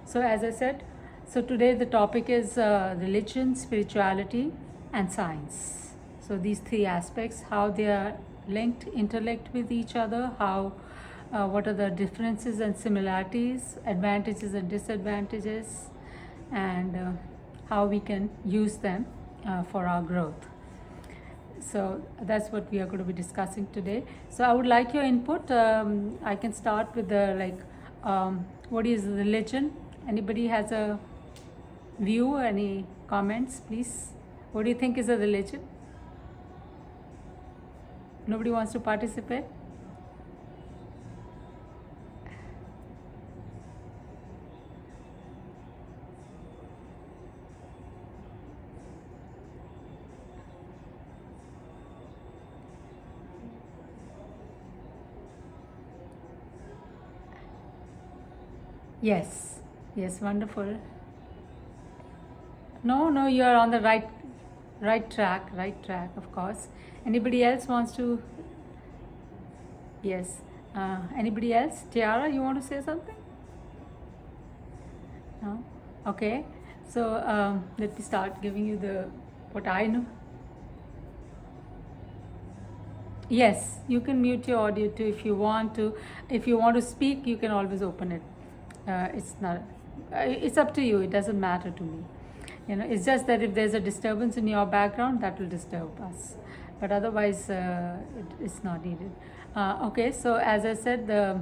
So as I said, so today the topic is religion, spirituality, and science. So these three aspects, how they are linked, interlinked with each other, how, what are the differences and similarities, advantages and disadvantages, and how we can use them for our growth. So that's what we are going to be discussing today. So I would like your input. I can start with the what is religion? Anybody has a view? Any comments, please? What do you think is a religion? Nobody wants to participate? Yes. Yes, wonderful. No, you are on the right track, of course. Anybody else wants to? Yes. Anybody else? Tiara, you want to say something? No? Okay. So let me start giving you the what I know. Yes, you can mute your audio too if you want to. If you want to speak, you can always open it. It's not. It's up to you. It doesn't matter to me. It's just that if there's a disturbance in your background, that will disturb us. But otherwise, it's not needed. Okay. So as I said, the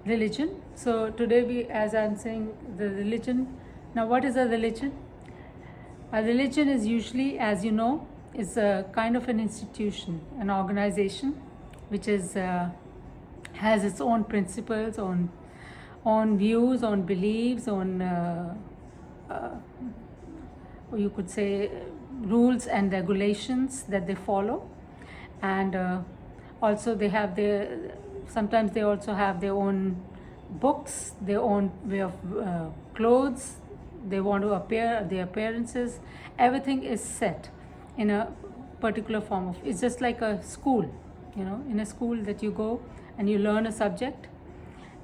religion. So today as I'm saying, the religion. Now, what is a religion? A religion is usually, as you know, is a kind of an institution, an organization, which has its own principles, own views, own beliefs, own you could say rules and regulations that they follow, and also they have sometimes they also have their own books, their own way of clothes. They want to appear, their appearances, everything is set in a particular form of. It's just like a school, in a school that you go and you learn a subject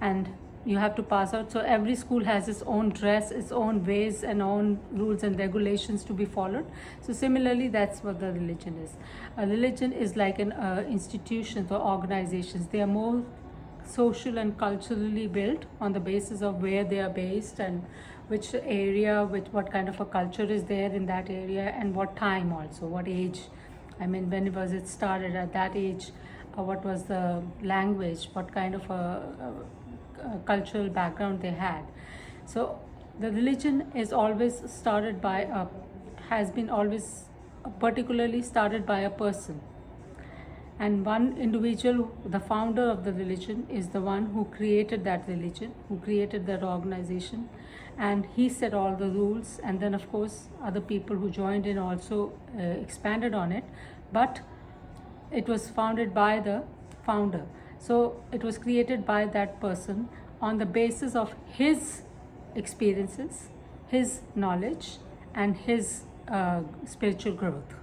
and you have to pass out. So every school has its own dress, its own ways and own rules and regulations to be followed. So similarly, that's what the religion is. A religion is like an institutions or organizations. They are more social and culturally built on the basis of where they are based and which area, what kind of a culture is there in that area, and what time also, what age. I mean, when was it started at that age? What was the language? What kind of a cultural background they had? So the religion is always started by has been always particularly started by a person, and one individual, the founder of the religion, is the one who created that religion, who created that organization, and he set all the rules. And then, of course, other people who joined in also expanded on it. But it was founded by the founder. So it was created by that person on the basis of his experiences, his knowledge, and his spiritual growth.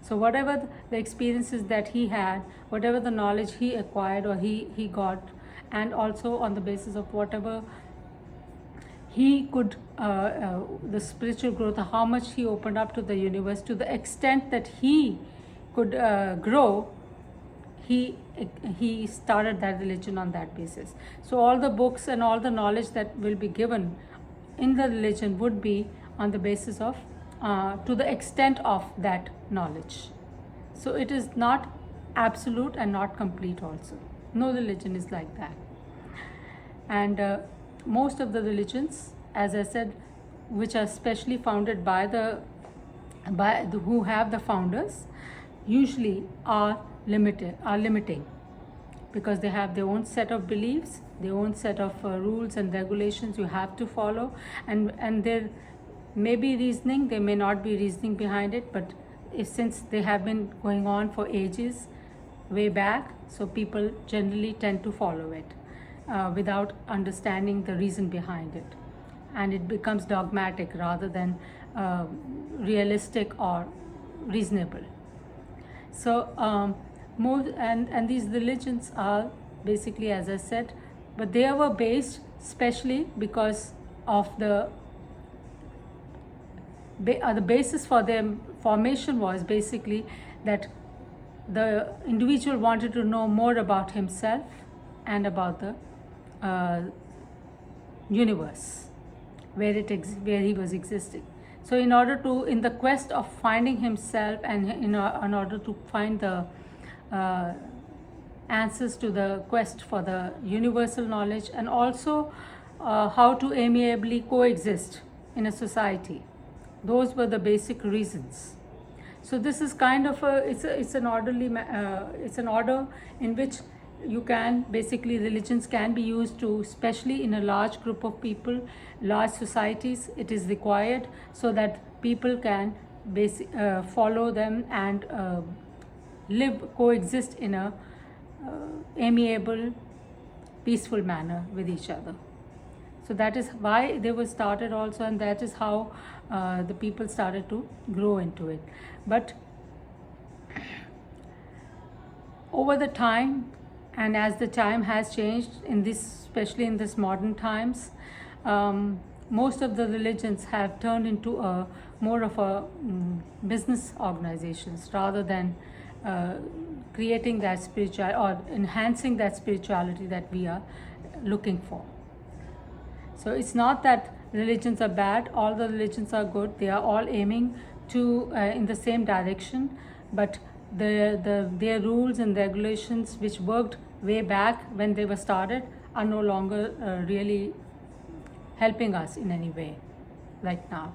So whatever the experiences that he had, whatever the knowledge he acquired or he got, and also on the basis of whatever he could, the spiritual growth, how much he opened up to the universe, to the extent that he could grow, he started that religion on that basis. So all the books and all the knowledge that will be given in the religion would be on the basis of to the extent of that knowledge. So it is not absolute and not complete also. No religion is like that. And most of the religions, as I said, which are specially founded by the who have the founders, usually are limiting, because they have their own set of beliefs, their own set of rules and regulations you have to follow, and there may be reasoning, there may not be reasoning behind it, but since they have been going on for ages, way back, so people generally tend to follow it without understanding the reason behind it, and it becomes dogmatic rather than realistic or reasonable. So and these religions are basically, as I said, but they were based especially because of the basis for their formation was basically that the individual wanted to know more about himself and about the uh, universe where he was existing. So in order to, in the quest of finding himself, and in order to find the uh, answers to the quest for the universal knowledge, and also how to amiably coexist in a society, those were the basic reasons. So this is kind of it's an orderly it's an order in which you can basically, religions can be used to, especially in a large group of people, large societies, it is required so that people can follow them and coexist in a amiable, peaceful manner with each other. So that is why they were started also, and that is how the people started to grow into it. But over the time, and as the time has changed in this, especially in this modern times, most of the religions have turned into a more of a business organizations, rather than creating that spiritual or enhancing that spirituality that we are looking for. So it's not that religions are bad, all the religions are good, they are all aiming to in the same direction, but their rules and regulations which worked way back when they were started are no longer really helping us in any way right now.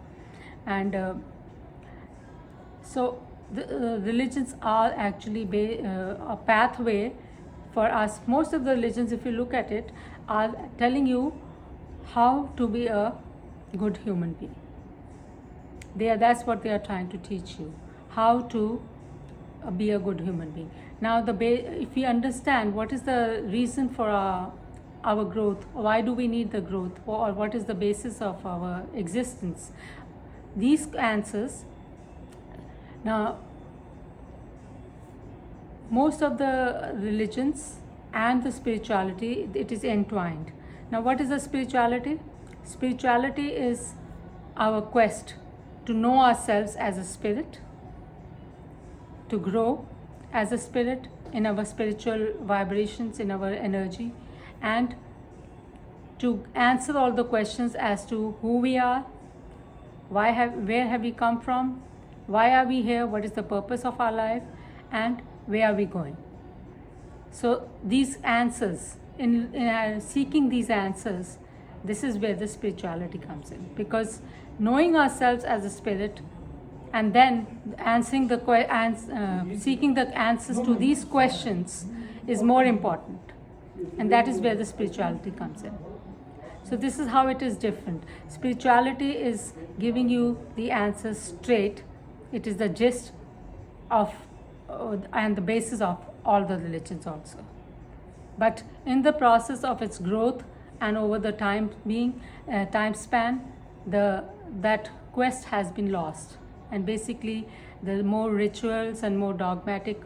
And so the religions are actually a pathway for us. Most of the religions, if you look at it, are telling you how to be a good human being. That's what they are trying to teach you, how to be a good human being. Now if we understand what is the reason for our growth, why do we need the growth, or what is the basis of our existence, these answers, now most of the religions and the spirituality, it is entwined. Now what is the spirituality? Spirituality is our quest to know ourselves as a spirit, to grow as a spirit in our spiritual vibrations, in our energy, and to answer all the questions as to who we are, where have we come from, why are we here, what is the purpose of our life, and where are we going. So these answers, in seeking these answers, this is where the spirituality comes in, because knowing ourselves as a spirit and then answering seeking the answers to these questions is more important, and that is where the spirituality comes in. So this is how it is different. Spirituality is giving you the answers straight. It is the gist of and the basis of all the religions also. But in the process of its growth and over the time span, that quest has been lost, and basically the more rituals and more dogmatic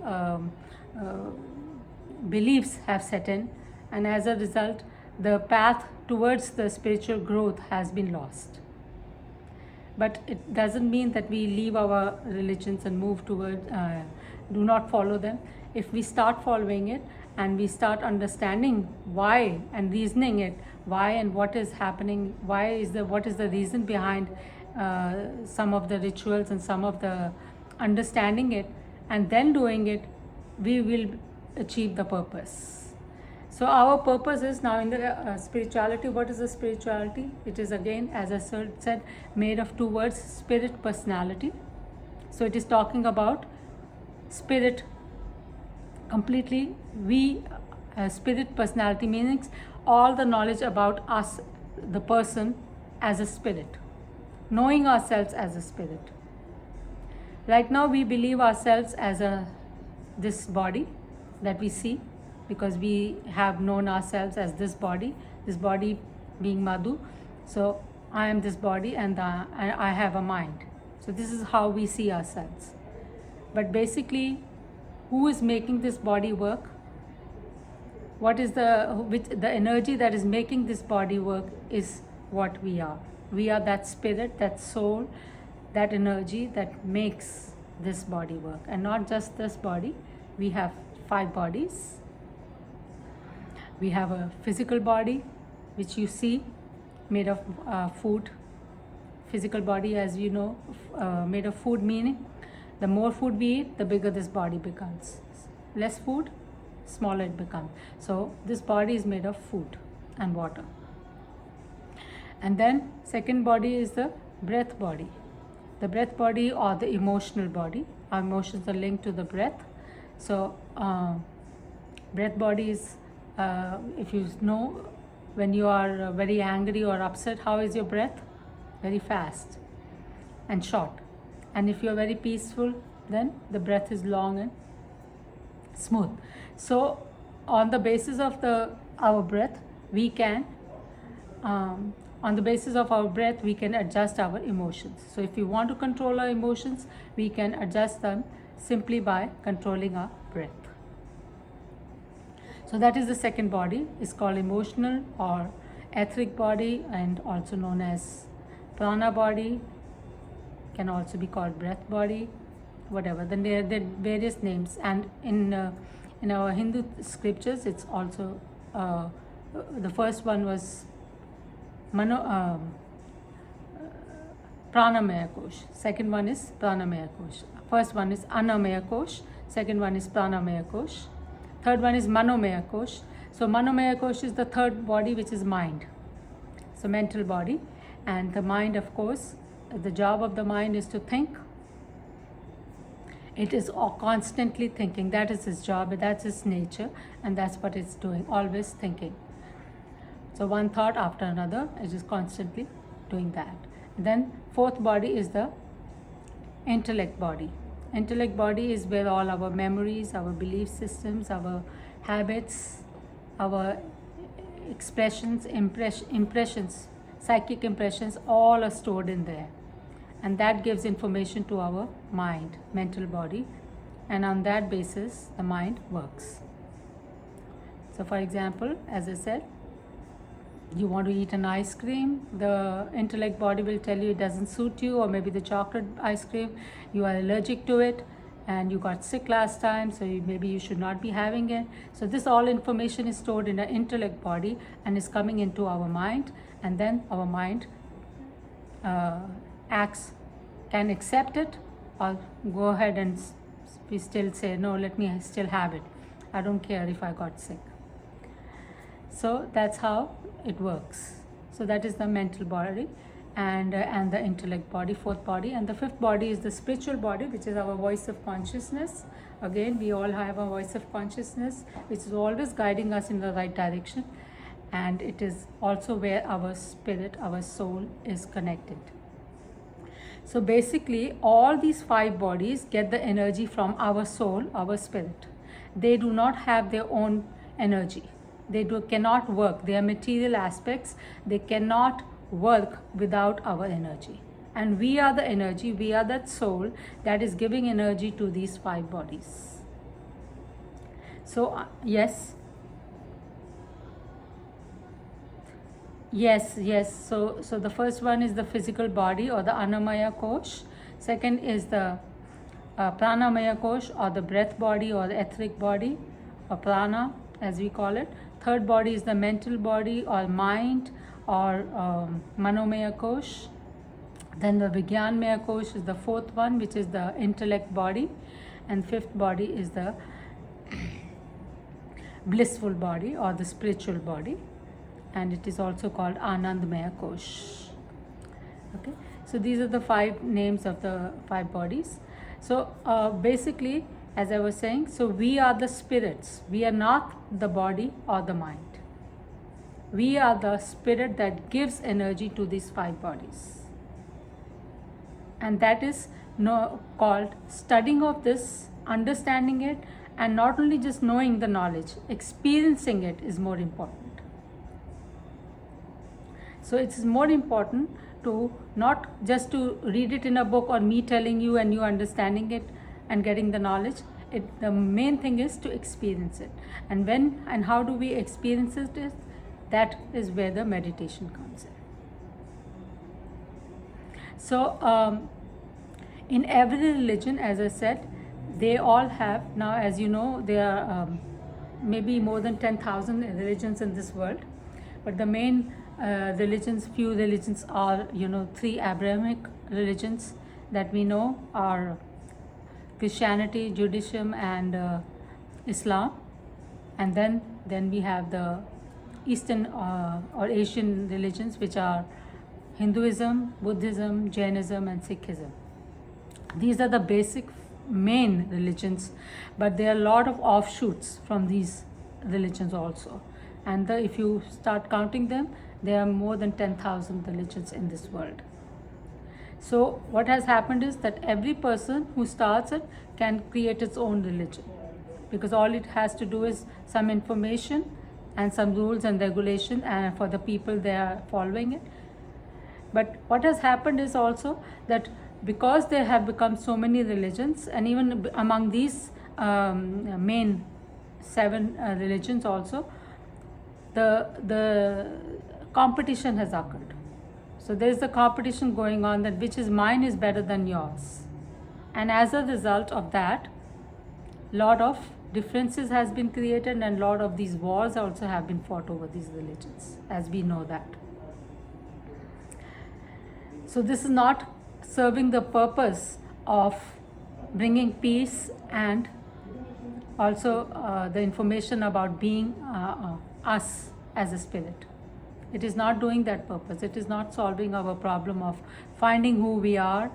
beliefs have set in, and as a result the path towards the spiritual growth has been lost. But it doesn't mean that we leave our religions and move toward do not follow them. If we start following it and we start understanding why and reasoning it, why and what is happening, what is the reason behind some of the rituals and some of the understanding it, and then doing it, we will achieve the purpose. So our purpose is now in the spirituality. What is the spirituality? It is, again, as I said, made of two words: spirit, personality. So it is talking about spirit completely. Spirit, personality means all the knowledge about us, the person, as a spirit, knowing ourselves as a spirit. Right now we believe ourselves as this body that we see, because we have known ourselves as this body being Madhu. So I am this body and I have a mind. So this is how we see ourselves. But basically, who is making this body work? what is the energy that is making this body work is what we are. We are that spirit, that soul, that energy that makes this body work. And not just this body, we have 5 bodies. We have a physical body, which you see, made of food. Physical body, as you know, made of food, meaning the more food we eat, the bigger this body becomes. Less food, smaller it becomes. So this body is made of food and water. And then second body is the breath body. The breath body, or the emotional body. Our emotions are linked to the breath. So breath body is, if you know, when you are very angry or upset, how is your breath? Very fast and short. And if you are very peaceful, then the breath is long and smooth. So on the basis of our breath, we can adjust our emotions. So if we want to control our emotions, we can adjust them simply by controlling our breath. So that is the second body. It's called emotional or etheric body, and also known as prana body, can also be called breath body, whatever. Then there are various names, and in our Hindu scriptures, it's also the first one was Pranamaya Kosh. Second one is Pranamaya Kosh. First one is Annamaya Kosh. Second one is Pranamaya Kosh. Third one is Manomaya Kosh. So Manomaya Kosh is the third body, which is mind. So mental body. And the mind, of course, the job of the mind is to think. It is constantly thinking. That is its job, that's its nature, and that's what it's doing, always thinking. So one thought after another, it is constantly doing that. Then fourth body is the intellect body. Intellect body is where all our memories, our belief systems, our habits, our expressions, impressions, psychic impressions, all are stored in there. And that gives information to our mind, mental body, and on that basis the mind works. So for example, as I said, you want to eat an ice cream, the intellect body will tell you it doesn't suit you, or maybe the chocolate ice cream, you are allergic to it and you got sick last time, so maybe you should not be having it. So this all information is stored in the intellect body and is coming into our mind, and then our mind can accept it, or go ahead and we still say, no, let me still have it. I don't care if I got sick. So that's how it works. So that is the mental body and the intellect body, fourth body. And the fifth body is the spiritual body, which is our voice of consciousness. Again, we all have a voice of consciousness, which is always guiding us in the right direction. And it is also where our spirit, our soul is connected. So basically, all these 5 bodies get the energy from our soul, our spirit. They do not have their own energy. They cannot work. They are material aspects. They cannot work without our energy. And we are the energy, we are that soul that is giving energy to these 5 bodies. So, yes. So the first one is the physical body, or the Annamaya Kosh. Second is the Pranamaya Kosh, or the breath body, or the etheric body, or prana as we call it. Third body is the mental body, or mind, or Manomaya Kosh. Then the Vigyanmaya Kosh is the fourth one, which is the intellect body. And fifth body is the blissful body, or the spiritual body. And it is also called Anandamaya Kosh. Okay, so these are the 5 names of the 5 bodies. So basically, as I was saying, so we are the spirits. We are not the body or the mind. We are the spirit that gives energy to these 5 bodies. And that is called studying of this, understanding it, and not only just knowing the knowledge, experiencing it is more important. So it's more important to not just to read it in a book, or me telling you and you understanding it and getting the knowledge. The main thing is to experience it. And when and how do we experience it? That is where the meditation comes in. So in every religion, as I said, they all have, now as you know, there are maybe more than 10,000 religions in this world, but the main few religions are, three Abrahamic religions that we know are Christianity, Judaism, and Islam. And then we have the Eastern or Asian religions, which are Hinduism, Buddhism, Jainism, and Sikhism. These are the basic main religions, but there are a lot of offshoots from these religions also. And if you start counting them, there are more than 10,000 religions in this world. So what has happened is that every person who starts it can create its own religion, because all it has to do is some information and some rules and regulation, and for the people they are following it. But what has happened is also that because there have become so many religions, and even among these main 7 religions also, the competition has occurred. So there is a competition going on that which is mine is better than yours. And as a result of that, lot of differences has been created, and lot of these wars also have been fought over these religions, as we know that. So this is not serving the purpose of bringing peace and also the information about being us as a spirit. It is not doing that purpose. It is not solving our problem of finding who we are,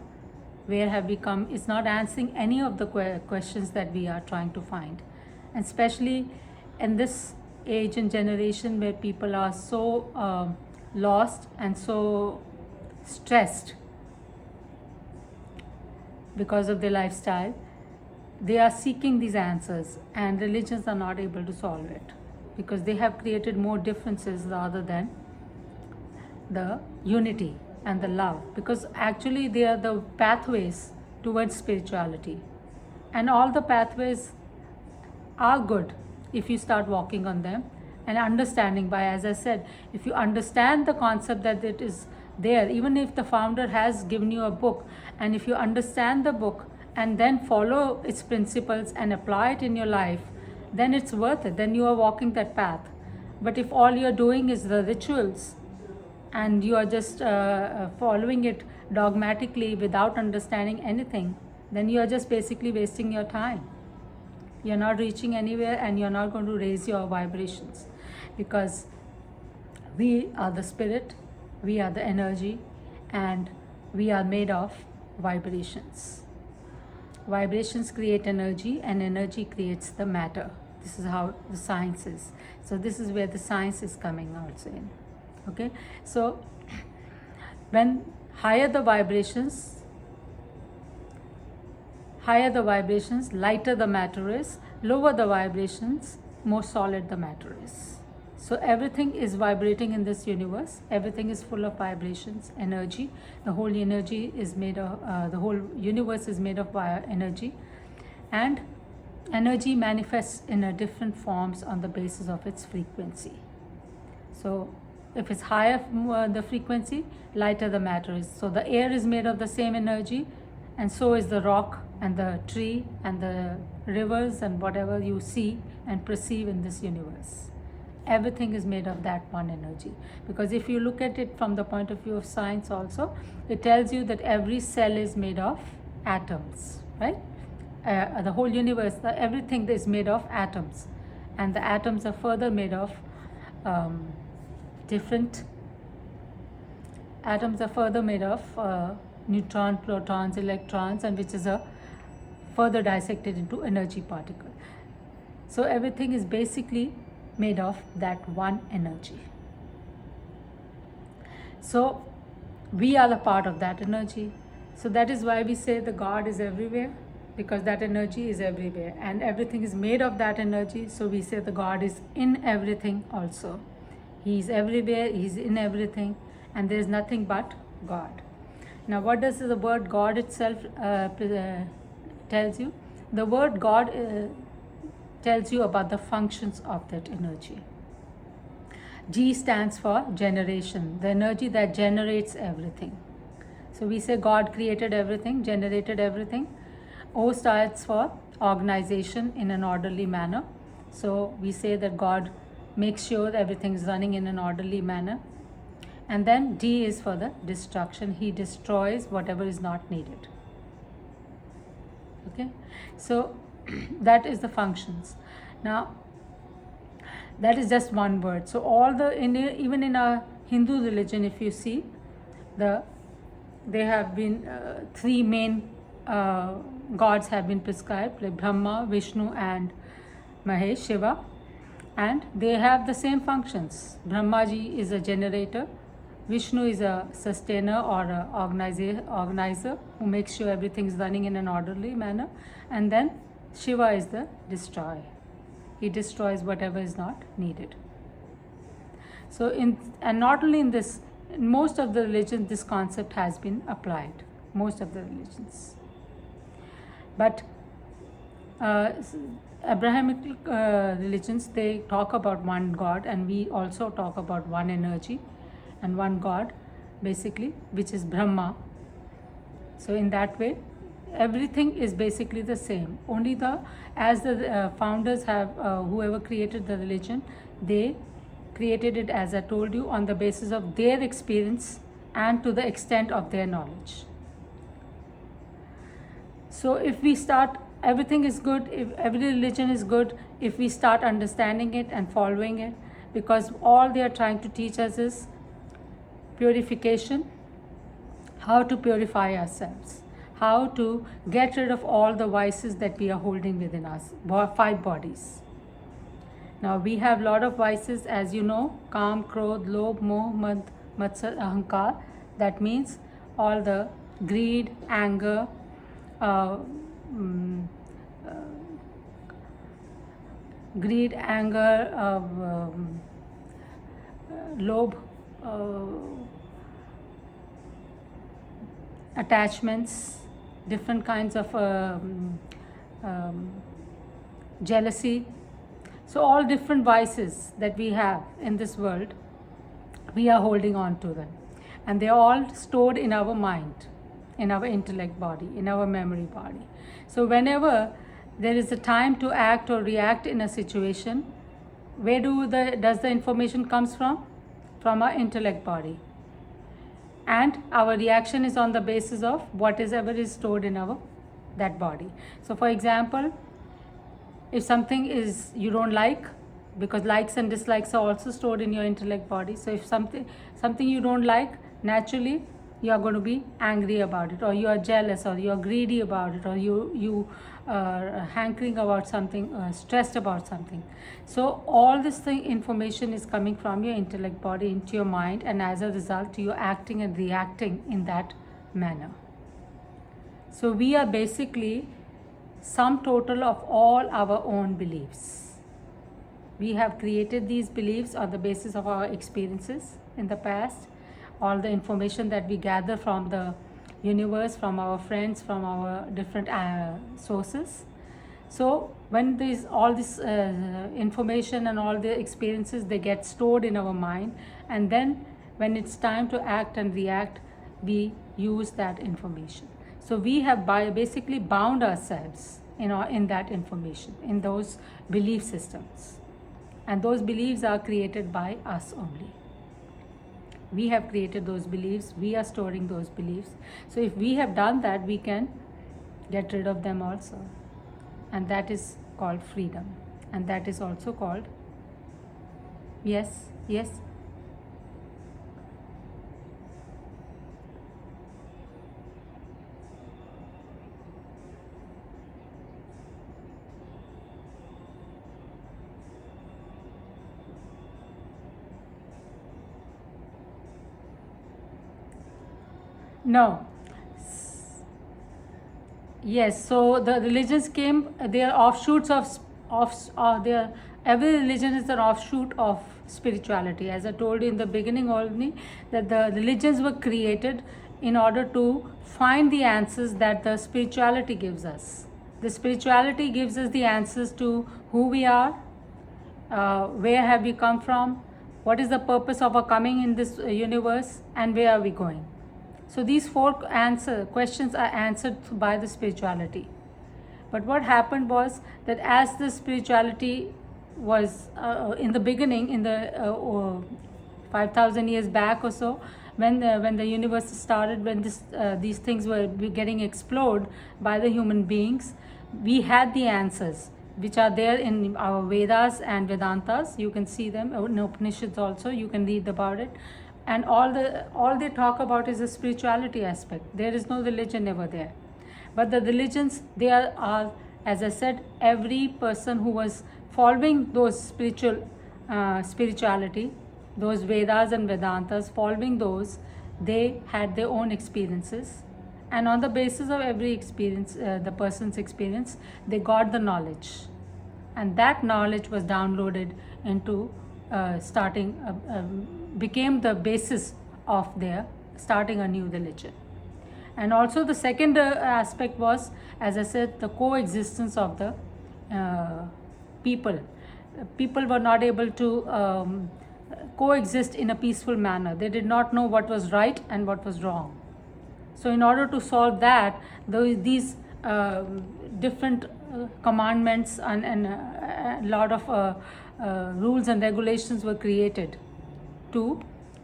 where have we come. It's not answering any of the questions that we are trying to find. And especially in this age and generation where people are so lost and so stressed because of their lifestyle, they are seeking these answers, and religions are not able to solve it, because they have created more differences rather than the unity and the love, because actually they are the pathways towards spirituality, and all the pathways are good if you start walking on them and understanding by, as I said, if you understand the concept that it is there, even if the founder has given you a book, and if you understand the book and then follow its principles and apply it in your life, then it's worth it. Then you are walking that path. But if all you're doing is the rituals and you are just following it dogmatically without understanding anything, then you are just basically wasting your time. You're not reaching anywhere, and you're not going to raise your vibrations, because we are the spirit, we are the energy, and we are made of vibrations. Vibrations create energy, and energy creates the matter. This is how the science is. So this is where the science is coming also in. Okay, so when higher the vibrations, lighter the matter is, lower the vibrations, more solid the matter is. So everything is vibrating in this universe. Everything is full of vibrations, energy. The whole energy is made of, the whole universe is made of energy. And energy manifests in a different forms on the basis of its frequency. So if it's higher the frequency, lighter the matter is. So the air is made of the same energy, and so is the rock and the tree and the rivers and whatever you see and perceive in this universe. Everything is made of that one energy. Because if you look at it from the point of view of science also, it tells you that every cell is made of atoms, right? The whole universe, everything is made of atoms, and the atoms are further made of neutron, protons, electrons, and which is further dissected into energy particle. So everything is basically made of that one energy. So we are a part of that energy. So that is why we say the God is everywhere, because that energy is everywhere, and everything is made of that energy. So we say the God is in everything also. He is everywhere, He is in everything, and there is nothing but God. Now what does the word God itself tells you? the word God tells you about the functions of that energy. G stands for generation, the energy that generates everything. So we say God created everything, generated everything. O stands for organization in an orderly manner. So we say that God makes sure everything is running in an orderly manner. And then D is for the destruction. He destroys whatever is not needed. Okay, so that is the functions. Now, that is just one word. So all the even in a Hindu religion, if you see, they have been three main gods have been prescribed, like Brahma, Vishnu, and Mahesh, Shiva, and they have the same functions. Brahmaji is a generator, Vishnu is a sustainer or a organizer who makes sure everything is running in an orderly manner, and then Shiva is the destroyer. He destroys whatever is not needed. So and not only in this, in most of the religions this concept has been applied, most of the religions. But Abrahamic religions, they talk about one God, and we also talk about one energy and one God, basically, which is Brahma. So in that way, everything is basically the same. Only as the founders have, whoever created the religion, they created it, as I told you, on the basis of their experience and to the extent of their knowledge. So if we start, everything is good, if every religion is good, if we start understanding it and following it, because all they are trying to teach us is purification, how to purify ourselves, how to get rid of all the vices that we are holding within us, 5 bodies. Now we have a lot of vices, as you know: Kam, Krodh, Lobh, Moh, Mad, Matsar, Ahankar. That means all the greed, anger, lobh, attachments, different kinds of jealousy. So all different vices that we have in this world, we are holding on to them, and they are all stored in our mind, in our intellect body, in our memory body. So whenever there is a time to act or react in a situation, where does the information comes from? From our intellect body. And our reaction is on the basis of whatever is stored in that body. So for example, if something is you don't like, because likes and dislikes are also stored in your intellect body. So if something you don't like, naturally you are going to be angry about it, or you are jealous, or you are greedy about it, or you are hankering about something, stressed about something. So all this information is coming from your intellect body into your mind, and as a result you are acting and reacting in that manner. So we are basically sum total of all our own beliefs. We have created these beliefs on the basis of our experiences in the past, all the information that we gather from the universe, from our friends, from our different sources. So when all this information and all the experiences, they get stored in our mind, and then when it's time to act and react, we use that information. So we have basically bound ourselves in that information, in those belief systems, and those beliefs are created by us only. We have created those beliefs, we are storing those beliefs. So if we have done that, we can get rid of them also, and that is called freedom, and that is also called, yes. No. Yes, so the religions came, they are offshoots every religion is an offshoot of spirituality. As I told you in the beginning only, that the religions were created in order to find the answers that the spirituality gives us. The spirituality gives us the answers to who we are, where have we come from, what is the purpose of our coming in this universe, and where are we going. So these four questions are answered by the spirituality. But what happened was that as the spirituality was in the beginning, in the 5,000 years back or so, when the universe started, when these things were getting explored by the human beings, we had the answers which are there in our Vedas and Vedantas. You can see them in Upanishads also. You can read about it, and all they talk about is the spirituality aspect. There is no religion ever there. But the religions, they are, as I said, every person who was following those spirituality, those Vedas and Vedantas, following those, they had their own experiences. And on the basis of every experience, the person's experience, they got the knowledge. And that knowledge was downloaded into became the basis of their starting a new religion. And also the second aspect was, as I said, the coexistence of the people. People were not able to coexist in a peaceful manner. They did not know what was right and what was wrong. So in order to solve that, these different commandments and a lot of rules and regulations were created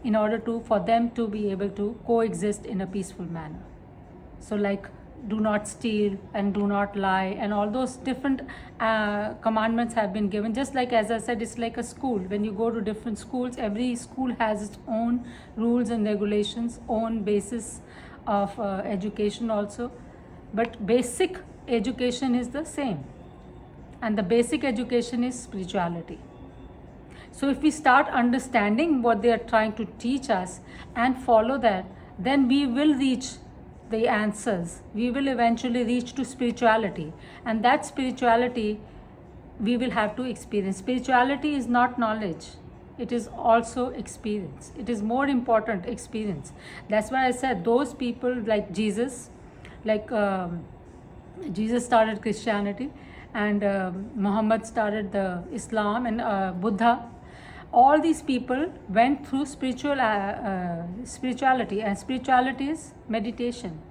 in order for them to be able to coexist in a peaceful manner. So like, do not steal and do not lie, and all those different commandments have been given. Just like, as I said, it's like a school. When you go to different schools, every school has its own rules and regulations, own basis of education also. But basic education is the same, and the basic education is spirituality. So if we start understanding what they are trying to teach us and follow that, then we will reach the answers. We will eventually reach to spirituality, and that spirituality we will have to experience. Spirituality is not knowledge, it is also experience. It is more important, experience. That's why I said those people like Jesus, like Jesus started Christianity, and Muhammad started the Islam, and Buddha. All these people went through spirituality, and spirituality is meditation.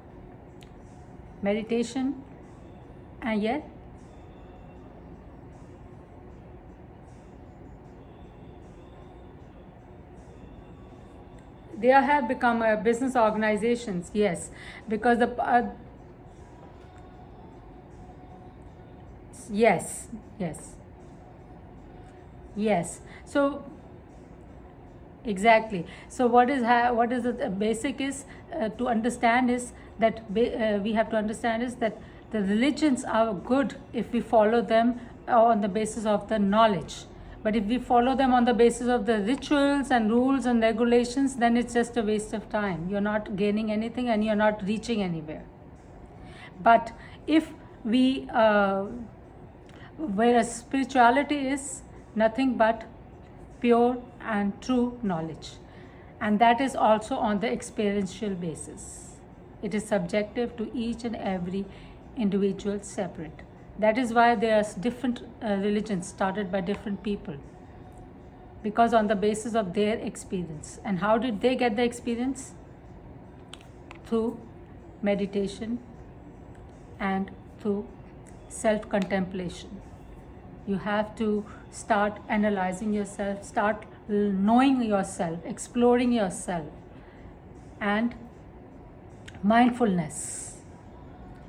And yet they have become business organizations. Yes, because yes. So exactly. So what is the basic is to understand is that we have to understand is that the religions are good if we follow them on the basis of the knowledge. But if we follow them on the basis of the rituals and rules and regulations, then it's just a waste of time. You're not gaining anything and you're not reaching anywhere. But if we, whereas spirituality is nothing but pure and true knowledge, and that is also on the experiential basis. It is subjective to each and every individual separate. That is why there are different religions started by different people, because on the basis of their experience. And how did they get the experience? Through meditation and through self-contemplation. You have to start analyzing yourself, start knowing yourself, exploring yourself, and mindfulness,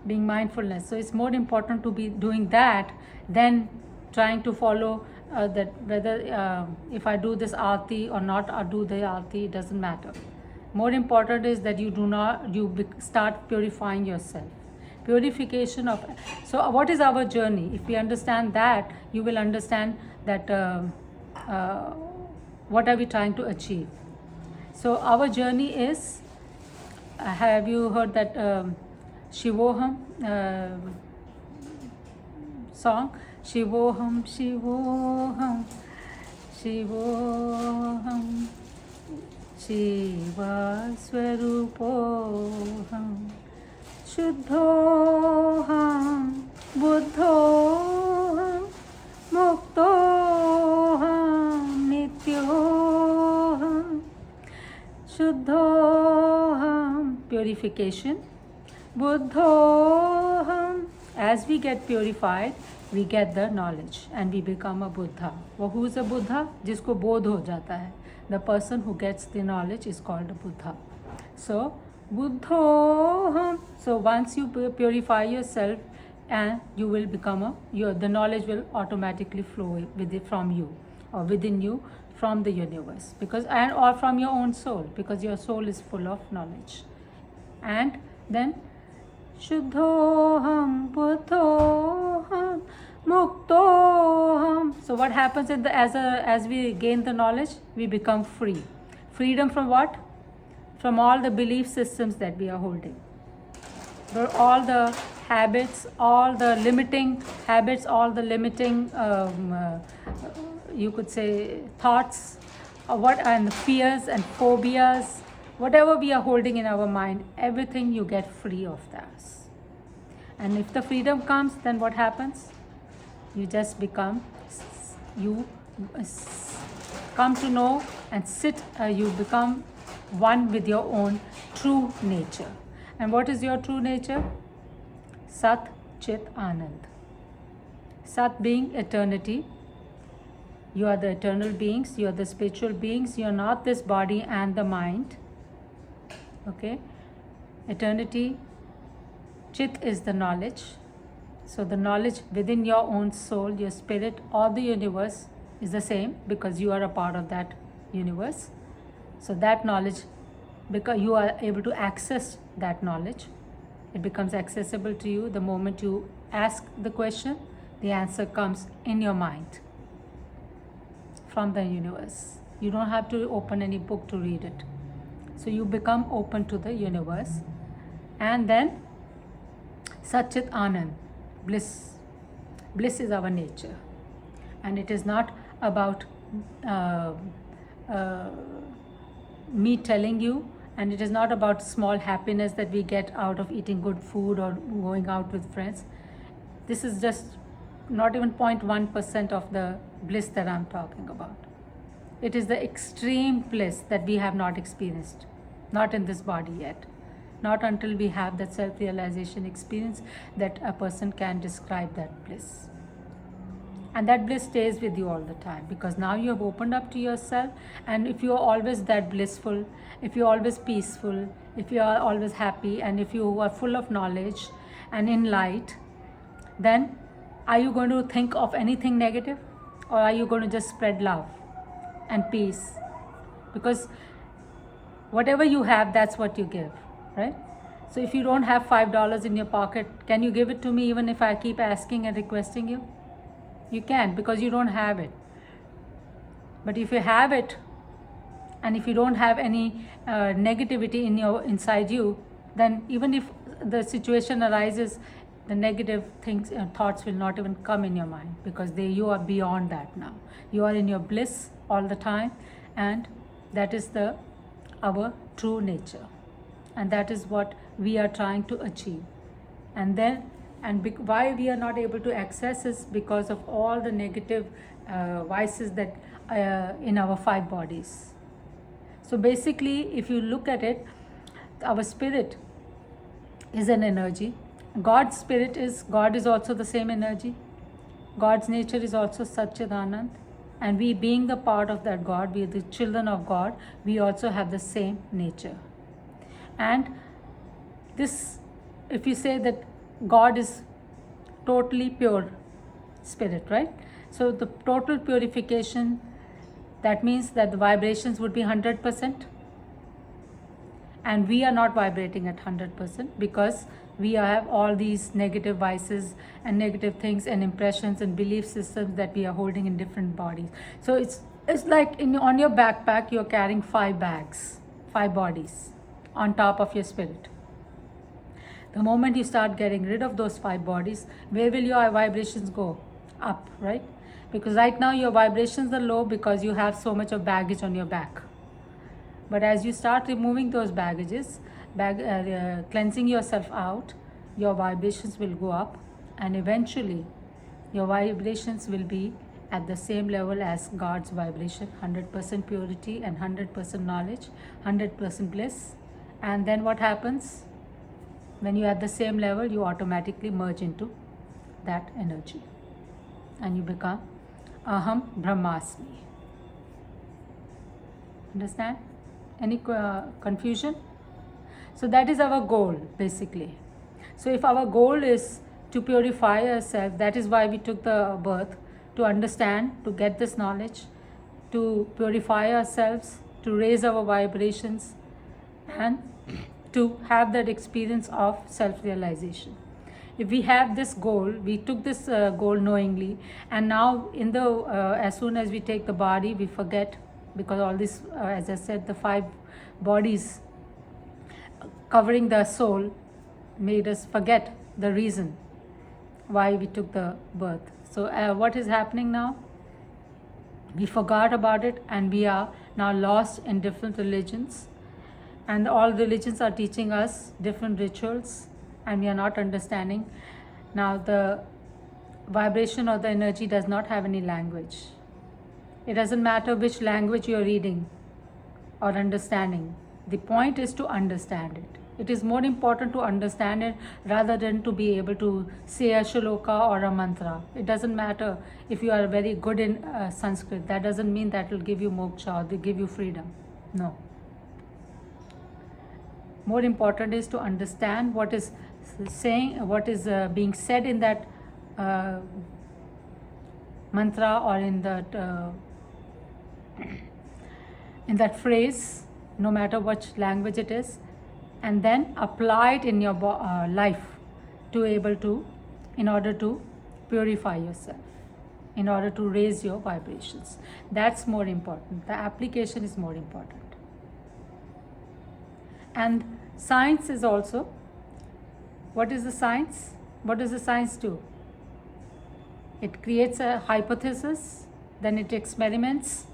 being mindfulness. So it's more important to be doing that than trying to follow that whether if I do this arti or not, or do the arti, it doesn't matter. More important is that you start purifying yourself. Purification of. So what is our journey? If we understand that, you will understand that what are we trying to achieve. So our journey is, have you heard that Shivoham song? Shivoham, Shivoham, Shivoham, Shiva Swarupoham, Shuddhoham, purification. Buddhoham. As we get purified, we get the knowledge and we become a Buddha. Well, who is a Buddha? जिसको बोध हो जाता है. The person who gets the knowledge is called a Buddha. So, Buddhoham. So once you purify yourself, and you will become the knowledge will automatically flow from you or within you from the universe, because or from your own soul, because your soul is full of knowledge. And then Shuddhoham, Buddhoham, Muktoham. So what happens as we gain the knowledge, we become free. Freedom from what? From all the belief systems that we are holding. All the habits, all the limiting habits, all the limiting you could say thoughts, and fears and phobias, whatever we are holding in our mind, everything you get free of that. And if the freedom comes, then what happens? You just become, you come to know and you become one with your own true nature. And what is your true nature? Sat Chit Anand. Sat being eternity. You are the eternal beings, you are the spiritual beings, you are not this body and the mind. Okay? Eternity. Chit is the knowledge. So the knowledge within your own soul, your spirit, or the universe is the same, because you are a part of that universe. So that knowledge, because you are able to access that knowledge, it becomes accessible to you. The moment you ask the question, the answer comes in your mind from the universe. You don't have to open any book to read it. So you become open to the universe. And then Satchit Anand, bliss. Bliss is our nature. And it is not about me telling you, and it is not about small happiness that we get out of eating good food or going out with friends. This is just not even 0.1% of the bliss that I'm talking about. It is the extreme bliss that we have not experienced, not in this body yet. Not until we have that self-realization experience that a person can describe that bliss. And that bliss stays with you all the time, because now you have opened up to yourself. And if you are always that blissful, if you are always peaceful, if you are always happy, and if you are full of knowledge and in light, then are you going to think of anything negative? Or are you going to just spread love and peace? Because whatever you have, that's what you give, right? So if you don't have $5 in your pocket, can you give it to me even if I keep asking and requesting you? You can, because you don't have it. But if you have it, and if you don't have any negativity inside you, then even if the situation arises, the negative things, thoughts will not even come in your mind, because you are beyond that now. You are in your bliss all the time, and that is our true nature, and that is what we are trying to achieve. Why we are not able to access is because of all the negative vices that in our 5 bodies. So basically, if you look at it, our spirit is an energy. God is also the same energy. God's nature is also Satchidanand. And we, being the part of that God, we are the children of God, we also have the same nature. And this, if you say that God is totally pure spirit, right? So the total purification, that means that the vibrations would be 100%. And we are not vibrating at 100%, because we have all these negative vices and negative things and impressions and belief systems that we are holding in different bodies. So it's like on your backpack, you're carrying 5 bags, 5 bodies on top of your spirit. The moment you start getting rid of those 5 bodies, where will your vibrations go? Up, right? Because right now your vibrations are low because you have so much of baggage on your back. But as you start removing those baggages, cleansing yourself out, your vibrations will go up, and eventually your vibrations will be at the same level as God's vibration, 100% purity and 100% knowledge, 100% bliss. And then what happens? When you're at the same level, you automatically merge into that energy and you become Aham Brahmasmi. Understand? Any confusion? So that is our goal basically. So if our goal is to purify ourselves, that is why we took the birth, to understand, to get this knowledge, to purify ourselves, to raise our vibrations, and to have that experience of self-realization. If we have this goal, we took this goal knowingly, and now in the as soon as we take the body, we forget, because all this, as I said, the 5 bodies covering the soul made us forget the reason why we took the birth. So what is happening now? We forgot about it, and we are now lost in different religions, and all religions are teaching us different rituals, and we are not understanding. Now the vibration or the energy does not have any language. It doesn't matter which language you are reading or understanding. The point is to understand it. It is more important to understand it rather than to be able to say a shloka or a mantra. It doesn't matter if you are very good in Sanskrit. That doesn't mean that will give you moksha or they give you freedom. No. More important is to understand what is saying, what is being said in that mantra or in that phrase, no matter which language it is, and then apply it in your life in order to purify yourself, in order to raise your vibrations. That's more important. The application is more important. And science is also, what is the science? What does the science do? It creates a hypothesis, then it experiments,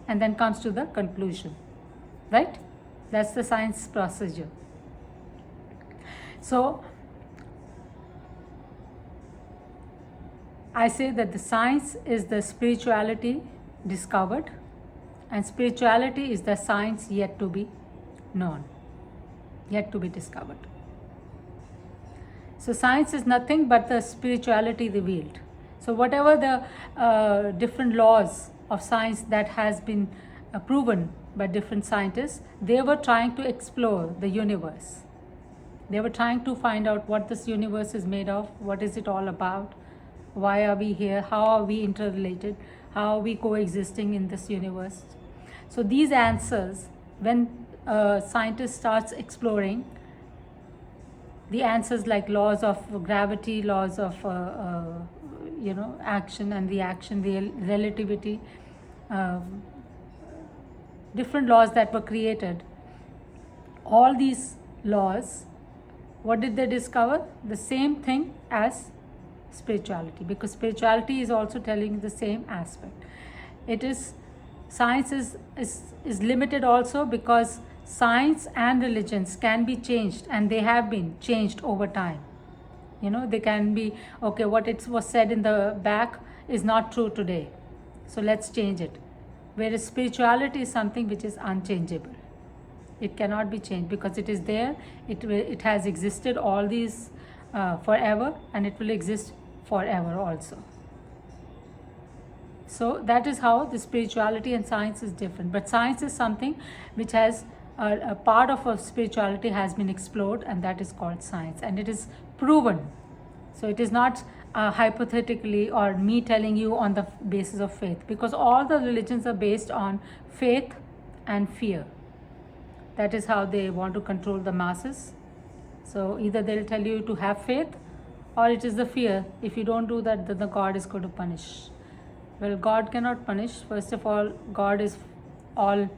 and then comes to the conclusion, right? That's the science procedure. So I say that the science is the spirituality discovered, and spirituality is the science yet to be known, yet to be discovered. So science is nothing but the spirituality revealed. So whatever the different laws of science that has been proven by different scientists, they were trying to explore the universe. They were trying to find out what this universe is made of, what is it all about, why are we here, how are we interrelated, how are we coexisting in this universe. So these answers, when a scientist starts exploring, the answers like laws of gravity, laws of action and reaction, relativity, different laws that were created, all these laws, what did they discover? The same thing as spirituality, because spirituality is also telling the same aspect. It is, science is limited also because science and religions can be changed, and they have been changed over time. They can be, okay, what it was said in the back is not true today, so let's change it. Whereas spirituality is something which is unchangeable. It cannot be changed because it is there. It has existed all these forever, and it will exist forever also. So that is how the spirituality and science is different. But science is something which has a part of spirituality has been explored, and that is called science, and it is proven. So it is not hypothetically or me telling you on the basis of faith, because all the religions are based on faith and fear. That is how they want to control the masses. So either they'll tell you to have faith, or it is the fear. If you don't do that, then the God is going to punish. Well, God cannot punish. First of all, God is all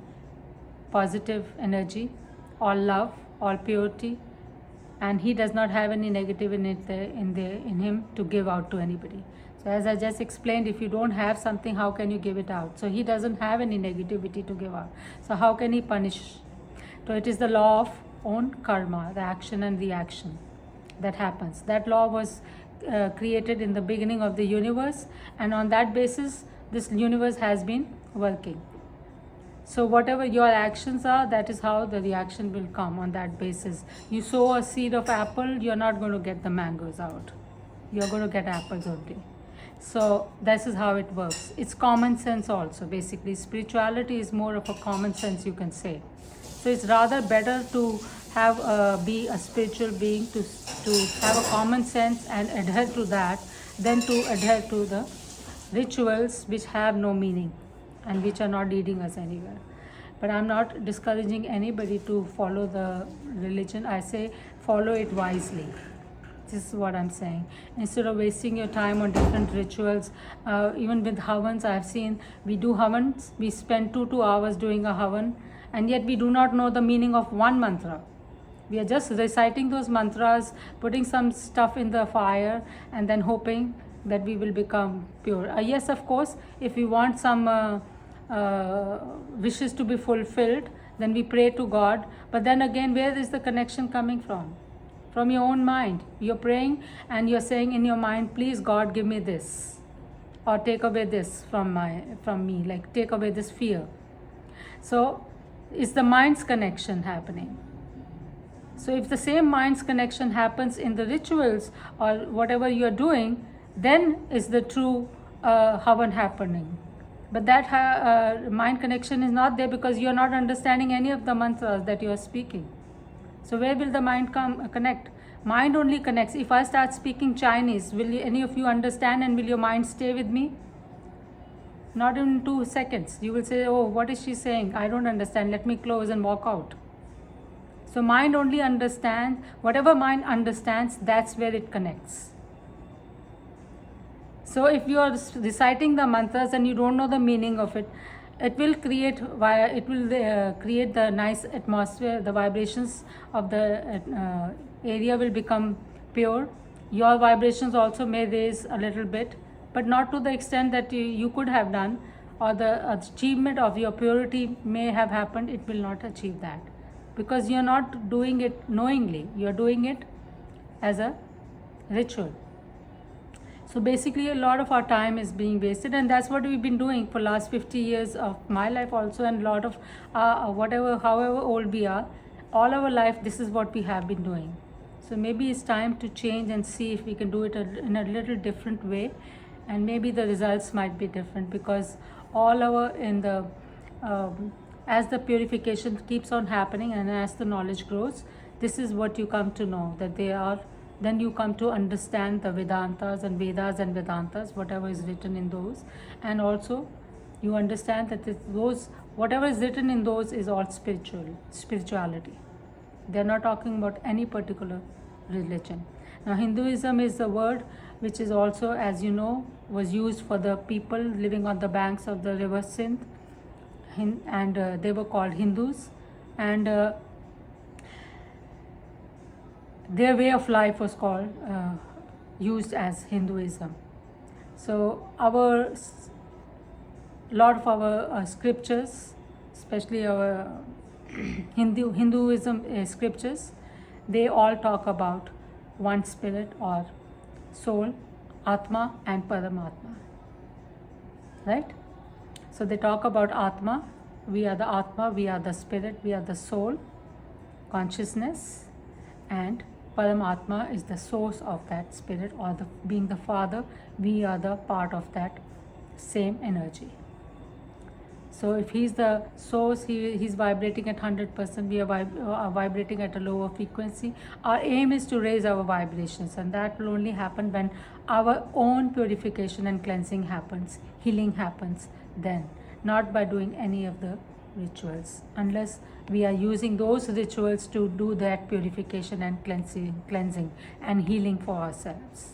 positive energy, all love, all purity, and He does not have any negative in Him to give out to anybody. So as I just explained, if you don't have something, how can you give it out? So He doesn't have any negativity to give out. So how can He punish? So it is the law of own karma, the action and reaction that happens. That law was created in the beginning of the universe, and on that basis this universe has been working. So whatever your actions are, that is how the reaction will come on that basis. You sow a seed of apple, you're not going to get the mangoes out. You're going to get apples only. So this is how it works. It's common sense also. Basically, spirituality is more of a common sense, you can say. So it's rather better to have be a spiritual being, to have a common sense and adhere to that, than to adhere to the rituals which have no meaning and which are not leading us anywhere. But I'm not discouraging anybody to follow the religion. I say follow it wisely. This is what I'm saying. Instead of wasting your time on different rituals, even with havans, I've seen we do havans, we spend 2 hours doing a havan, and yet we do not know the meaning of one mantra. We are just reciting those mantras, putting some stuff in the fire, and then hoping that we will become pure. Yes, of course, if we want some wishes to be fulfilled, then we pray to God. But then again, where is the connection coming from? From your own mind. You're praying and you're saying in your mind, please God, give me this, or take away this from me, like take away this fear. So is the mind's connection happening? So if the same mind's connection happens in the rituals or whatever you're doing, then is the true havan happening. But that mind connection is not there because you're not understanding any of the mantras that you are speaking. So where will the mind connect? Mind only connects. If I start speaking Chinese, will any of you understand, and will your mind stay with me? Not in 2 seconds. You will say, oh, what is she saying? I don't understand. Let me close and walk out. So mind only understands. Whatever mind understands, that's where it connects. So if you are reciting the mantras and you don't know the meaning of it, it will create the nice atmosphere. The vibrations of the area will become pure. Your vibrations also may raise a little bit, but not to the extent that you could have done, or the achievement of your purity may have happened. It will not achieve that because you're not doing it knowingly. You're doing it as a ritual. So basically a lot of our time is being wasted, and that's what we've been doing for last 50 years of my life also, and a lot of however old we are, all our life this is what we have been doing. So maybe it's time to change and see if we can do it in a little different way, and maybe the results might be different, because as the purification keeps on happening and as the knowledge grows, this is what you come to know, that they are. Then you come to understand the Vedantas and Vedas and Vedantas, whatever is written in those. And you understand that whatever is written in those is all spirituality. They're not talking about any particular religion. Now, Hinduism is the word which is also, as you know, was used for the people living on the banks of the river Sindh, and they were called Hindus. And their way of life was called used as Hinduism. So a lot of our scriptures, especially our Hinduism scriptures, they all talk about one spirit or soul, Atma and Paramatma, right? So they talk about Atma. We are the Atma, we are the spirit, we are the soul, consciousness, and Paramatma is the source of that spirit, or being the Father. We are the part of that same energy. So if he's the source, he's vibrating at 100%, we are vibrating at a lower frequency. Our aim is to raise our vibrations, and that will only happen when our own purification and cleansing happens, healing happens then, not by doing any of the rituals, unless we are using those rituals to do that purification and cleansing and healing for ourselves.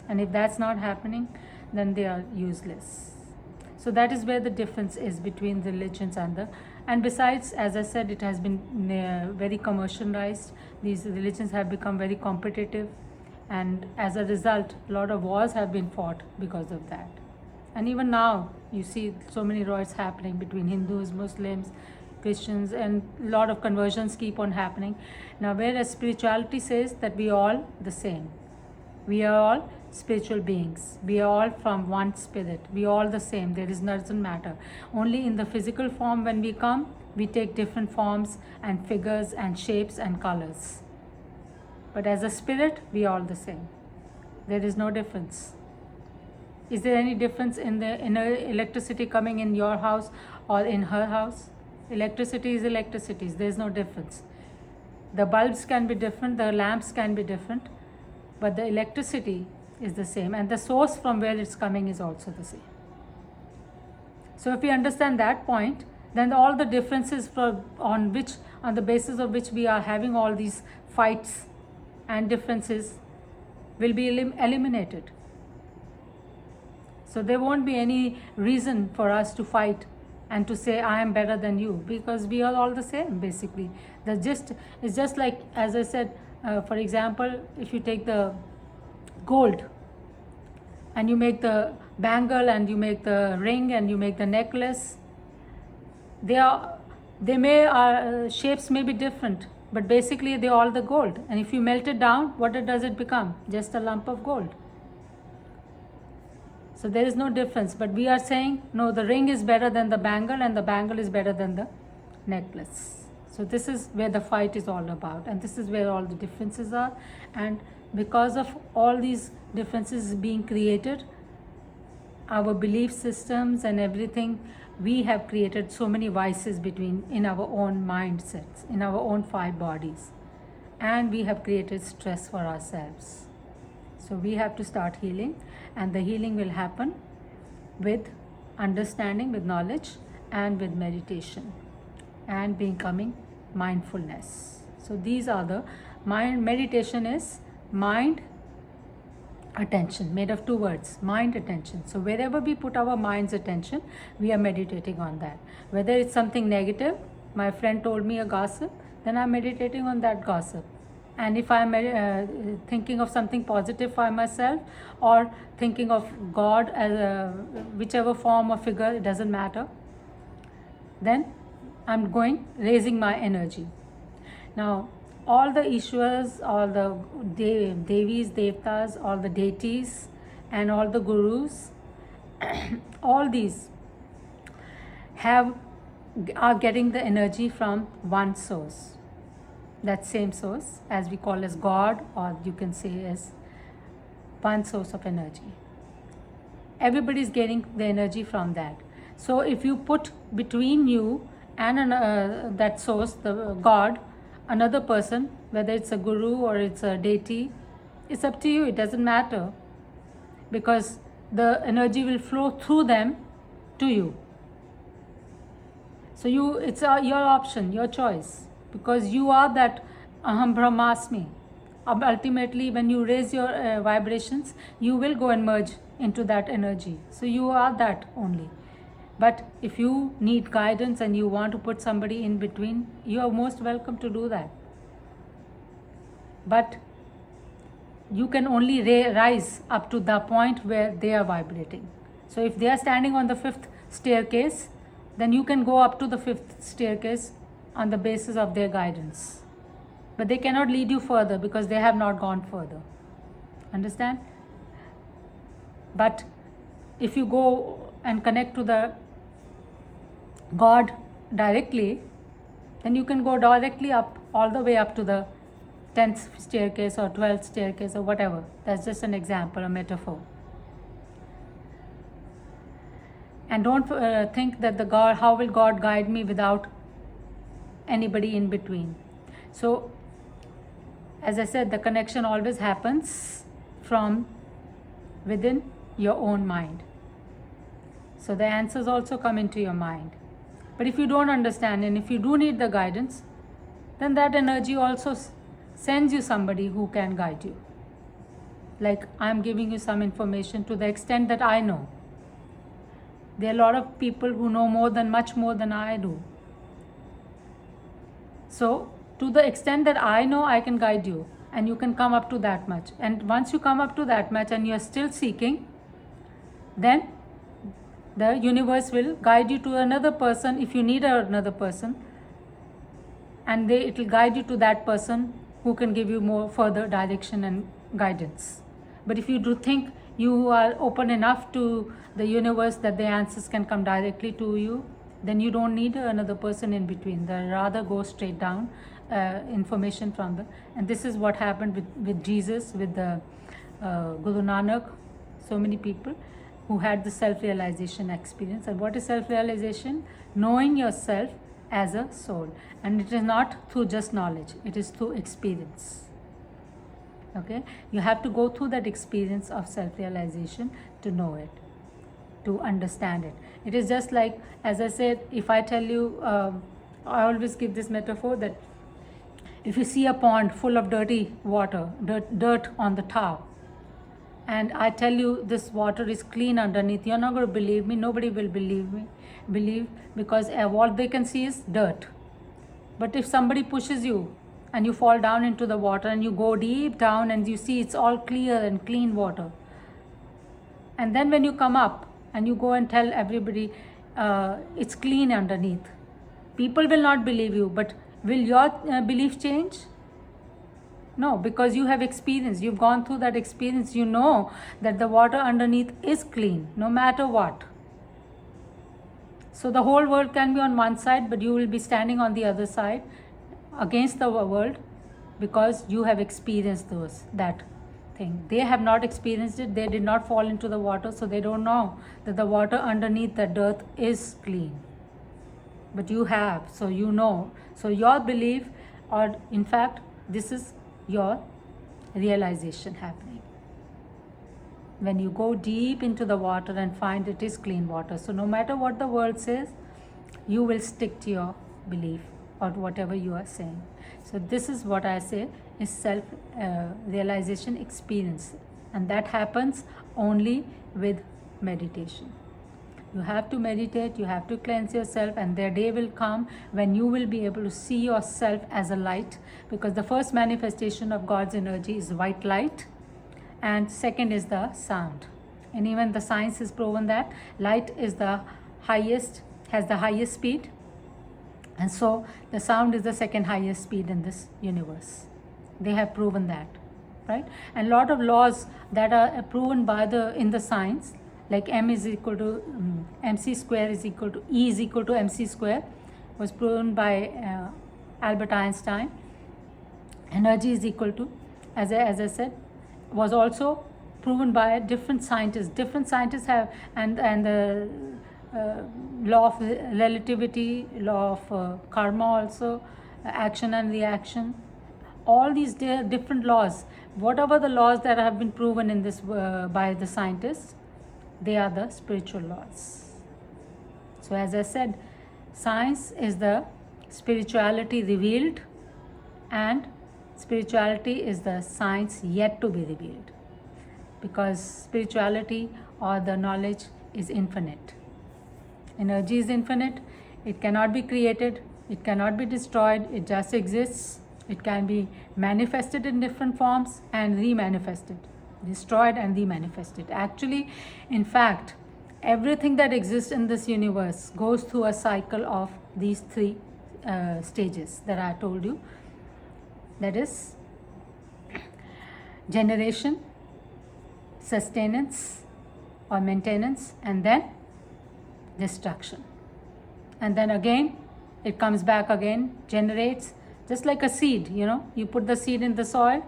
And if that's not happening, then they are useless. So that is where the difference is between religions and besides, as I said, it has been very commercialized. These religions have become very competitive, and as a result, a lot of wars have been fought because of that. And even now, you see so many riots happening between Hindus, Muslims, Christians, and a lot of conversions keep on happening. Now, whereas spirituality says that we are all the same. We are all spiritual beings. We are all from one spirit. We are all the same. There is doesn't matter. Only in the physical form when we come, we take different forms and figures and shapes and colors. But as a spirit, we are all the same. There is no difference. Is there any difference in the electricity coming in your house or in her house? Electricity is electricity. There is no difference. The bulbs can be different, the lamps can be different, but the electricity is the same, and the source from where it's coming is also the same. So if we understand that point, then all the differences on the basis of which we are having all these fights and differences will be eliminated. So there won't be any reason for us to fight and to say I am better than you, because we are all the same basically. It's just like, as I said, for example, if you take the gold and you make the bangle and you make the ring and you make the necklace, shapes may be different, but basically they're all the gold. And if you melt it down, what does it become? Just a lump of gold. So there is no difference, but we are saying, no, the ring is better than the bangle and the bangle is better than the necklace. So this is where the fight is all about, and this is where all the differences are. And because of all these differences being created, our belief systems and everything, we have created so many vices in our own mindsets, in our own 5 bodies, and we have created stress for ourselves. So we have to start healing, and the healing will happen with understanding, with knowledge, and with meditation, and becoming mindfulness. So these are the meditation is mind attention, made of 2 words, mind attention. So wherever we put our mind's attention, we are meditating on that. Whether it's something negative, my friend told me a gossip, then I'm meditating on that gossip. And if I'm thinking of something positive for myself, or thinking of God as whichever form or figure, it doesn't matter, then I'm raising my energy. Now, all the Ishwaras, all the Devis, Devtas, all the deities, and all the gurus, all these are getting the energy from one source. That same source, as we call as God, or you can say as one source of energy. Everybody is getting the energy from that. So if you put between you and that source, the God, another person, whether it's a guru or it's a deity, it's up to you. It doesn't matter, because the energy will flow through them to you. So it's your option, your choice, because you are that Aham Brahmasmi. Ultimately, when you raise your vibrations, you will go and merge into that energy. So you are that only. But if you need guidance and you want to put somebody in between, you are most welcome to do that. But you can only rise up to the point where they are vibrating. So if they are standing on the 5th staircase, then you can go up to the 5th staircase on the basis of their guidance. But they cannot lead you further because they have not gone further. Understand? But if you go and connect to the God directly, then you can go directly up, all the way up to the 10th staircase or 12th staircase or whatever. That's just an example, a metaphor. And don't think that how will God guide me without anybody in between. So, as I said, the connection always happens from within your own mind. So the answers also come into your mind. But if you don't understand, and if you do need the guidance, then that energy also sends you somebody who can guide you. Like I'm giving you some information to the extent that I know. There are a lot of people who know much more than I do. So to the extent that I know, I can guide you, and you can come up to that much. And once you come up to that much and you are still seeking, then the universe will guide you to another person if you need another person, and it will guide you to that person who can give you more further direction and guidance. But if you do think you are open enough to the universe that the answers can come directly to you, then you don't need another person in between. Rather go straight down information from the, and this is what happened with Jesus, with the Guru Nanak, so many people who had the self-realization experience. And what is self-realization? Knowing yourself as a soul. And it is not through just knowledge, it is through experience. Okay, you have to go through that experience of self-realization to know it, to understand it. It is just like, as I said, if I tell you, I always give this metaphor that if you see a pond full of dirty water, dirt on the top, and I tell you this water is clean underneath, you're not going to believe me. Nobody will believe because all they can see is dirt. But if somebody pushes you and you fall down into the water and you go deep down and you see it's all clear and clean water, and then when you come up and you go and tell everybody it's clean underneath, people will not believe you. But will your belief change? No, because you have experience, you've gone through that experience, you know that the water underneath is clean no matter what. So the whole world can be on one side, but you will be standing on the other side against the world because you have experienced that thing. They have not experienced it, they did not fall into the water, so they don't know that the water underneath the dirt is clean. But you have, so you know. So your belief, or in fact, this is your realization happening when you go deep into the water and find it is clean water. So no matter what the world says, you will stick to your belief or whatever you are saying. So this is what I say is self realization experience, and that happens only with meditation. You have to meditate, you have to cleanse yourself, and their day will come when you will be able to see yourself as a light, because the first manifestation of God's energy is white light, and second is the sound. And even the science has proven that light is the highest, has the highest speed, and so the sound is the second highest speed in this universe. They have proven that, right? And a lot of laws that are proven by in the science, like m is equal to mc square is equal to E is equal to mc square, was proven by Albert Einstein. Energy is equal to, as I said, was also proven by different scientists. Different scientists have, and the law of relativity, law of karma also, action and reaction, all these different laws, whatever the laws that have been proven in this by the scientists, they are the spiritual laws. So as I said, science is the spirituality revealed, and spirituality is the science yet to be revealed, because spirituality or the knowledge is infinite. Energy is infinite. It cannot be created, it cannot be destroyed, it just exists. It can be manifested in different forms and remanifested, destroyed and remanifested. Actually, in fact, everything that exists in this universe goes through a cycle of these three stages that I told you. That is generation, sustenance or maintenance, and then destruction. And then again, it comes back again, generates, just like a seed, you put the seed in the soil,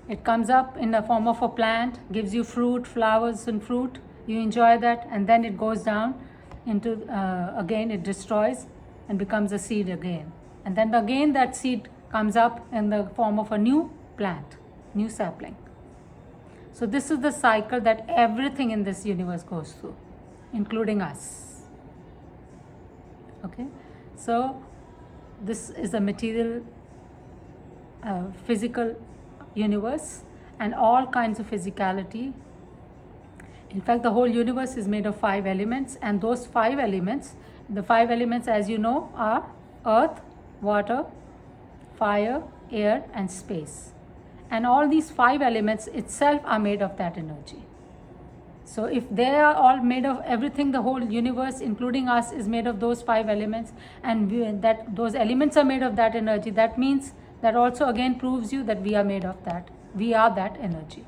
it comes up in the form of a plant, gives you fruit, flowers and fruit, you enjoy that, and then it goes down into, again it destroys and becomes a seed again. And then again that seed comes up in the form of a new plant, new sapling. So this is the cycle that everything in this universe goes through, including us. Okay, so this is a material, physical universe, and all kinds of physicality. In fact, the whole universe is made of 5 elements, and those 5 elements, the 5 elements, as you know, are earth, water, fire, air and space. And all these 5 elements itself are made of that energy. So if they are all made of everything, the whole universe, including us, is made of those 5 elements, and that those elements are made of that energy, that means that also again proves you that we are made of that. We are that energy.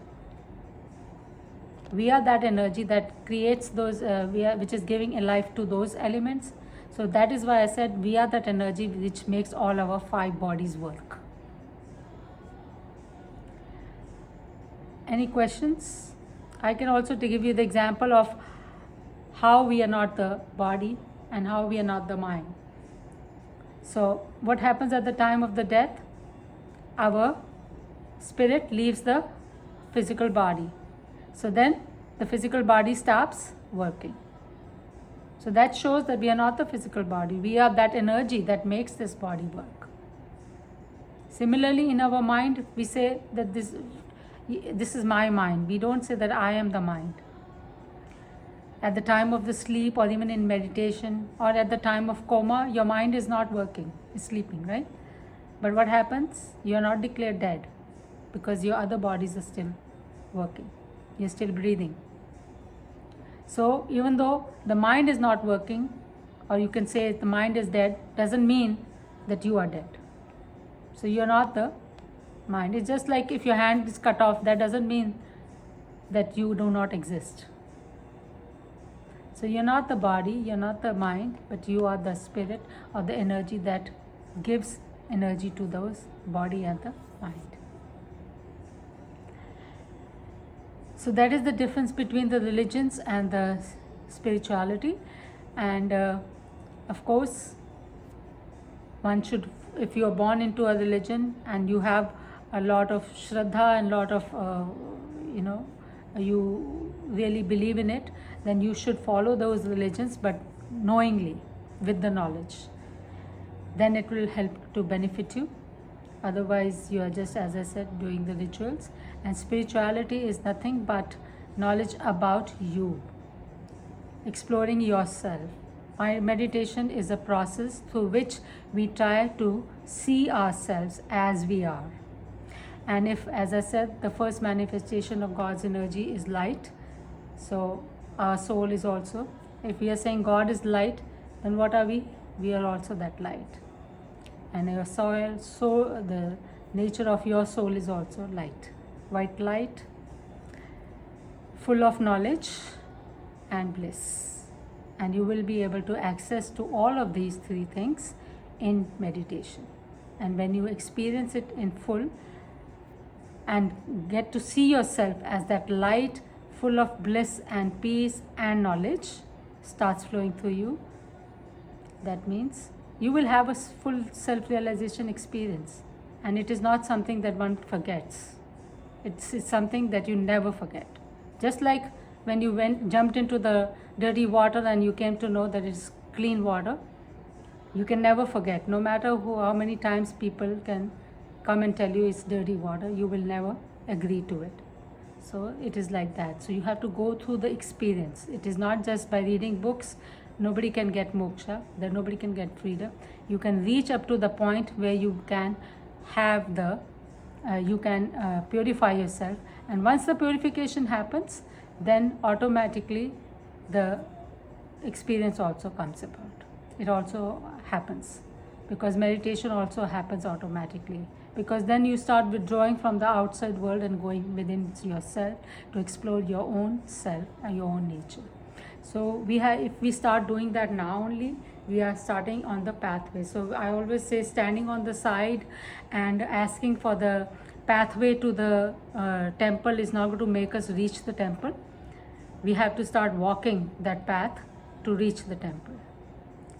We are that energy that creates those, which is giving a life to those elements. So that is why I said we are that energy which makes all our 5 bodies work. Any questions? I can also give you the example of how we are not the body and how we are not the mind. So what happens at the time of the death? Our spirit leaves the physical body. So then the physical body stops working. So that shows that we are not the physical body. We are that energy that makes this body work. Similarly, in our mind, we say that this is my mind. We don't say that I am the mind. At the time of the sleep, or even in meditation, or at the time of coma, your mind is not working, it's sleeping, right? But what happens? You are not declared dead because your other bodies are still working. You're still breathing. So even though the mind is not working, or you can say the mind is dead, doesn't mean that you are dead. So you're not the mind. It's just like if your hand is cut off, that doesn't mean that you do not exist. So you're not the body, you're not the mind, but you are the spirit or the energy that gives energy to those body and the mind. So that is the difference between the religions and the spirituality. And of course, one should, if you are born into a religion and you have a lot of shraddha and lot of, you really believe in it, then you should follow those religions, but knowingly, with the knowledge. Then it will help to benefit you. Otherwise, you are just, as I said, doing the rituals. And spirituality is nothing but knowledge about you, exploring yourself. My meditation is a process through which we try to see ourselves as we are. And if, as I said, the first manifestation of God's energy is light, so our soul is also, if we are saying God is light, then what are we? We are also that light. And your soul, so the nature of your soul is also light. White light, full of knowledge and bliss. And you will be able to access to all of these 3 things in meditation. And when you experience it in full and get to see yourself as that light full of bliss and peace and knowledge starts flowing through you, that means you will have a full self-realization experience. And it is not something that one forgets. It's something that you never forget. Just like when you jumped into the dirty water and you came to know that it's clean water, you can never forget. No matter how many times people can come and tell you it's dirty water, you will never agree to it. So it is like that. So you have to go through the experience. It is not just by reading books. Nobody can get moksha, that nobody can get freedom. You can reach up to the point where you can have the, purify yourself. And once the purification happens, then automatically the experience also comes about. It also happens because meditation also happens automatically, because then you start withdrawing from the outside world and going within yourself to explore your own self and your own nature. So if we start doing that now only, we are starting on the pathway. So I always say standing on the side and asking for the pathway to the temple is not going to make us reach the temple. We have to start walking that path to reach the temple.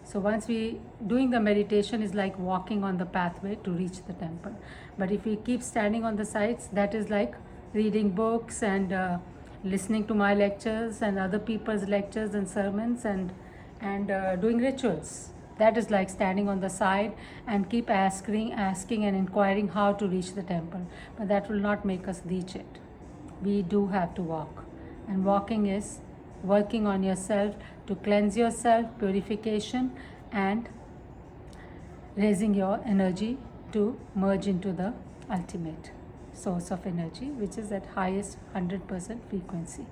So once doing the meditation is like walking on the pathway to reach the temple. But if we keep standing on the sides, that is like reading books and listening to my lectures and other people's lectures and sermons and doing rituals. That is like standing on the side and keep asking and inquiring how to reach the temple. But that will not make us reach it. We do have to walk. And walking is working on yourself to cleanse yourself, purification, and raising your energy to merge into the ultimate source of energy, which is at highest 100% frequency.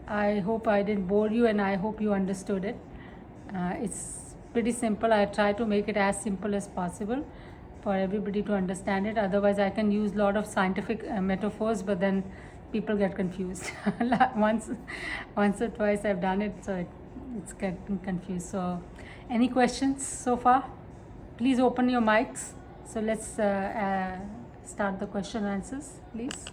I hope I didn't bore you, and I hope you understood it. It's pretty simple. I try to make it as simple as possible for everybody to understand it. Otherwise, I can use a lot of scientific metaphors, but then people get confused. Once or twice I've done it, so it's getting confused. So, any questions so far? Please open your mics. So let's start the question answers, please.